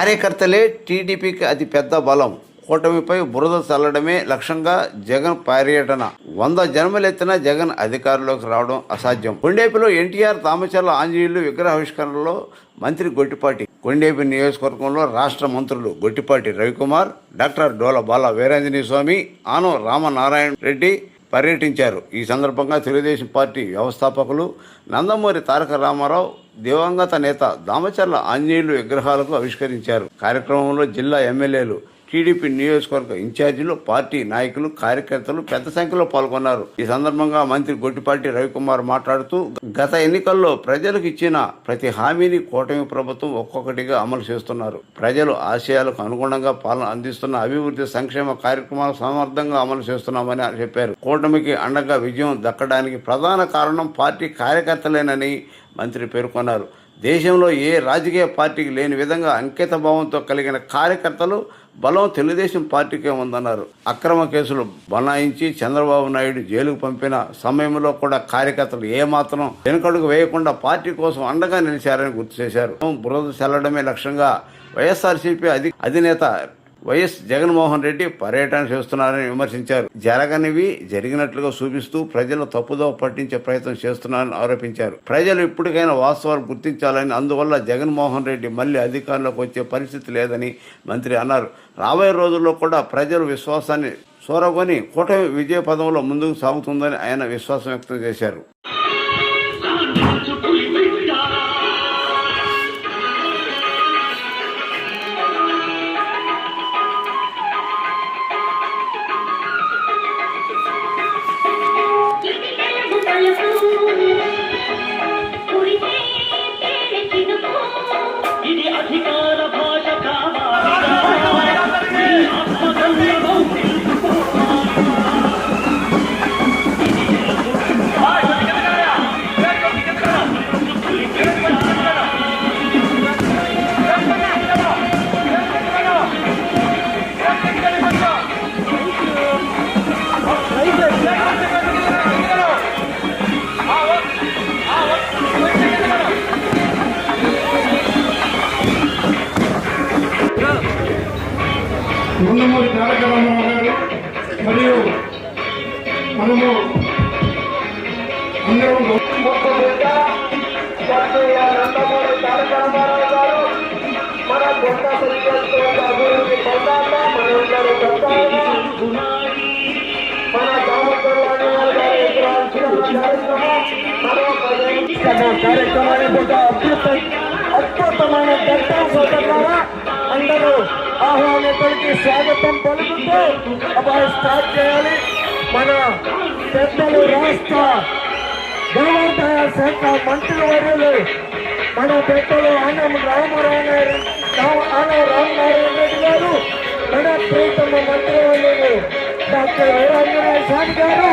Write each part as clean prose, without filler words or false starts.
కార్యకర్తలే టీడీపీకి అతి పెద్ద బలం. కూటమిపై బురద చల్లడమే లక్ష్యంగా జగన్ పర్యటన. 100 జన్మలెత్తిన జగన్ అధికారంలోకి రావడం అసాధ్యం. కొండేపిలో ఎన్టీఆర్ తామచర్ల ఆంజనేయులు విగ్రహావిష్కరణలో మంత్రి గొట్టిపాటి. కొండేపి నియోజకవర్గంలో రాష్ట్ర మంత్రులు గొట్టిపాటి రవికుమార్, డాక్టర్ డోల బాల వీరాంజనేయ స్వామి, ఆనం రామనారాయణ రెడ్డి పర్యటించారు. ఈ సందర్భంగా తెలుగుదేశం పార్టీ వ్యవస్థాపకులు నందమూరి తారక రామారావు, దివంగత నేత దామచర్ల ఆంజనేయులు విగ్రహాలకు ఆవిష్కరించారు. కార్యక్రమంలో జిల్లా ఎమ్మెల్యేలు, టీడీపీ నియోజకవర్గ ఇన్ఛార్జీలు, పార్టీ నాయకులు, కార్యకర్తలు పెద్ద సంఖ్యలో పాల్గొన్నారు. ఈ సందర్భంగా మంత్రి గొట్టిపాటి రవికుమార్ మాట్లాడుతూ, గత ఎన్నికల్లో ప్రజలకు ఇచ్చిన ప్రతి హామీని కూటమి ప్రభుత్వం ఒక్కొక్కటిగా అమలు చేస్తున్నారు. ప్రజలు ఆశయాలకు అనుగుణంగా పాలన అందిస్తున్న అభివృద్ధి సంక్షేమ కార్యక్రమాలు సమర్థంగా అమలు చేస్తున్నామని చెప్పారు. కూటమికి అండగా విజయం దక్కడానికి ప్రధాన కారణం పార్టీ కార్యకర్తలేనని మంత్రి పేర్కొన్నారు. దేశంలో ఏ రాజకీయ పార్టీకి లేని విధంగా అంకిత భావంతో కలిగిన కార్యకర్తలు బలం తెలుగుదేశం పార్టీకే ఉందన్నారు. అక్రమ కేసులు బనాయించి చంద్రబాబు నాయుడు జైలుకు పంపిన సమయంలో కూడా కార్యకర్తలు ఏమాత్రం వెనుకడుగు వేయకుండా పార్టీ కోసం అండగా నిలిచారని గుర్తు చేశారు. బురద చల్లడమే లక్ష్యంగా వైఎస్ఆర్సీపీ అధినేత వైఎస్ జగన్మోహన్ రెడ్డి పర్యటన చేస్తున్నారని విమర్శించారు. జరగనివి జరిగినట్లుగా చూపిస్తూ ప్రజలు తప్పుదోవ పట్టించే ప్రయత్నం చేస్తున్నారని ఆరోపించారు. ప్రజలు ఇప్పటికైనా వాస్తవాలు గుర్తించాలని, అందువల్ల జగన్మోహన్ రెడ్డి మళ్లీ అధికారంలోకి వచ్చే పరిస్థితి లేదని మంత్రి అన్నారు. రాబోయే రోజుల్లో కూడా ప్రజలు విశ్వాసాన్ని చూరగొని కూటమి విజయ పదంలో ముందుకు సాగుతుందని ఆయన విశ్వాసం వ్యక్తం చేశారు. నందమూరి తారక రామారావు గారు మరియు మనము అందరం నందమూరి తారక రామారావు గారు మన కొత్త అభివృద్ధి పొందాక మనందరూ మన దామచర్ల కార్యక్రమాన్ని అద్భుతమైన దర్శనం సోదరులారా అందరూ ఆహ్వానితులకి స్వాగతం పలుకుతూ అబ్బాయి స్టార్ట్ చేయాలి. మన పెద్దలు రాష్ట్ర దేవాదాయ శాఖ మంత్రి వర్యులు మన పెద్దలు ఆనం రామనారాయణ రెడ్డి గారు, మన ప్రీతమ మంత్రి వర్యులు డాక్టర్ వీరాంజనేయ స్వామి గారు,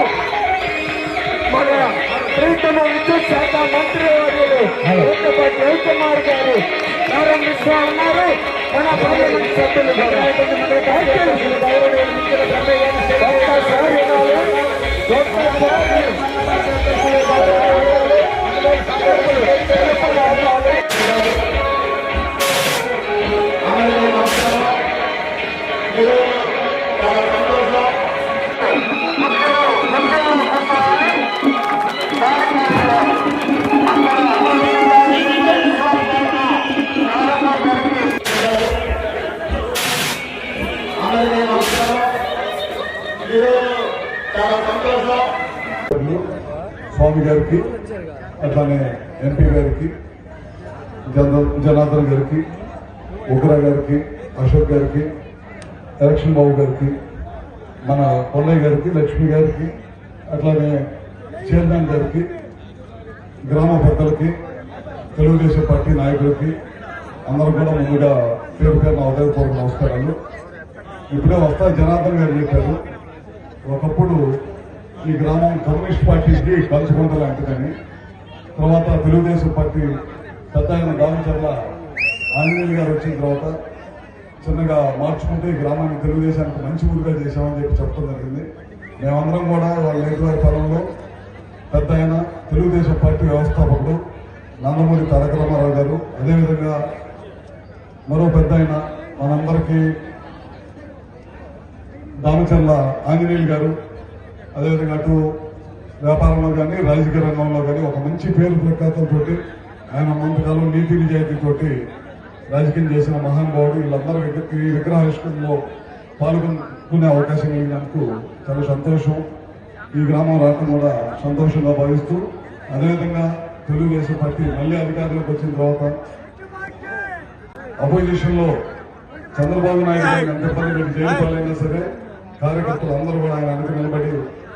మన ప్రీతమ విద్యుత్ శాఖ మంత్రి వర్యులు గొట్టిపాటి రవికుమార్ గారు ప్రారంభిస్తూ ఉన్నారు. మన పార్లమెంట్ సభ్యులు స్వామి గారికి, అట్లానే ఎంపీ గారికి, జనార్దన్ గారికి, ఉగ్ర గారికి, అశోక్ గారికి, ఎలక్షన్ బాబు గారికి, మన పొల్లయ్య గారికి, లక్ష్మి గారికి, అట్లానే చైర్మన్ గారికి, గ్రామ పెద్దలకి, తెలుగుదేశం పార్టీ నాయకులకి అందరూ కూడా ముందుగా పేరు పేరున హృదయపూర్వక నమస్కారాలు. ఇప్పుడే వస్తా జనార్దన్ గారు చెప్పారు, ఒకప్పుడు ఈ గ్రామం కమ్యూనిస్ట్ పార్టీకి కలుసుకుంట లాంటిదని, తర్వాత తెలుగుదేశం పార్టీ పెద్ద ఆయన దామచర్ల ఆంజనేయులు గారు వచ్చిన తర్వాత చిన్నగా మార్చుకుంటూ ఈ గ్రామాన్ని తెలుగుదేశానికి మంచి ఊరుగా చేశామని చెప్పి చెప్పడం జరిగింది. మేమందరం కూడా వాళ్ళ నేటివారి ఫలంలో పెద్ద ఆయన తెలుగుదేశం పార్టీ వ్యవస్థాపకుడు నందమూరి తారక రామారావు గారు, అదేవిధంగా మరో పెద్ద ఆయన మనందరికీ దామచర్ల ఆంజనేయులు గారు, అదేవిధంగా అటు వ్యాపారంలో కానీ రాజకీయ రంగంలో కానీ ఒక మంచి పేరు ప్రఖ్యాతంతో ఆయన మంతకాలం నీతి నిజాయితీతోటి రాజకీయం చేసిన మహానుభావుడు. వీళ్ళందరూ ఈ విగ్రహావిష్కరణలో పాల్గొనే అవకాశం కలిగినందుకు చాలా సంతోషం. ఈ గ్రామం రావడం కూడా సంతోషంగా భావిస్తూ, అదేవిధంగా తెలుగుదేశం పార్టీ మళ్ళీ అధికారంలోకి వచ్చిన తర్వాత అపోజిషన్ లో చంద్రబాబు నాయుడు గారిని ఎంత ఇబ్బంది పెట్టి జైలు పాలైనా సరే కార్యకర్తలు అందరూ కూడా ఆయన వెనక నిలబడి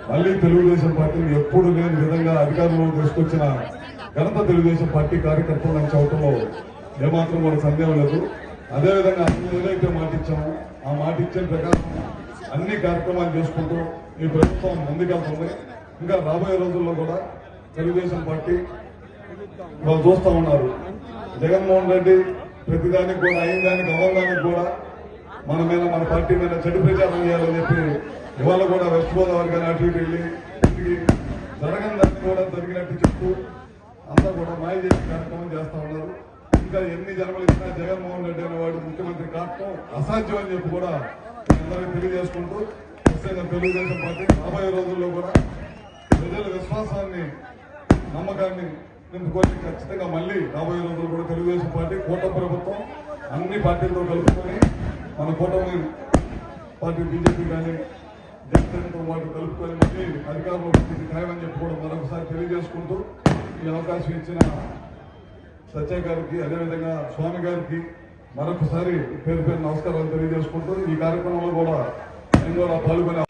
మళ్ళీ తెలుగుదేశం పార్టీని ఎప్పుడు లేని విధంగా అధికారంలో తీసుకొచ్చిన ఘనత తెలుగుదేశం పార్టీ కార్యకర్తలు అని చెప్పడంలో ఏమాత్రం కూడా సందేహం లేదు. అదేవిధంగా ఏదైతే మాట ఇచ్చామో ఆ మాట ఇచ్చిన ప్రకారం అన్ని కార్యక్రమాలు చేసుకుంటూ ఈ ప్రభుత్వం ముందుకెళ్తుంది. ఇంకా రాబోయే రోజుల్లో కూడా తెలుగుదేశం పార్టీ వాళ్ళు చూస్తూ ఉన్నారు. జగన్మోహన్ రెడ్డి ప్రతిదానికి కూడా అయిన దానికి అవ్వడానికి కూడా మన పార్టీ మీద చెడు ప్రచారం చేయాలని చెప్పి ఇవాళ కూడా వెస్ట్ గోదావరి కానీ అటు ఇటు వెళ్ళి తిరిగి జరగని దాన్ని కూడా జరిగినట్టు చెప్తూ అంతా కూడా మాయ చేసే కార్యక్రమం చేస్తా ఉన్నారు. ఇంకా ఎన్ని జన్మలు ఇచ్చినా జగన్మోహన్ రెడ్డి అనేవాడు ముఖ్యమంత్రి కావడం అసాధ్యం అని చెప్పి కూడా అందరికీ తెలియజేసుకుంటూ ఖచ్చితంగా తెలుగుదేశం పార్టీ రాబోయే రోజుల్లో కూడా ప్రజల విశ్వాసాన్ని నమ్మకాన్ని నింపుకొని ఖచ్చితంగా మళ్ళీ రాబోయే రోజుల్లో కూడా తెలుగుదేశం పార్టీ కూటమి ప్రభుత్వం అన్ని పార్టీలతో కలుపుకొని మన కూటమి పార్టీ బీజేపీ కానీ జనసేనతో పాటు కలుపుకొని మళ్ళీ అధికారంలో ఖాయమని చెప్పి కూడా మరొకసారి తెలియజేసుకుంటూ ఈ అవకాశం ఇచ్చిన సత్య గారికి అదేవిధంగా స్వామి గారికి మరొకసారి పేరు నమస్కారాలు తెలియజేసుకుంటూ ఈ కార్యక్రమంలో కూడా నేను కూడా పాల్గొనే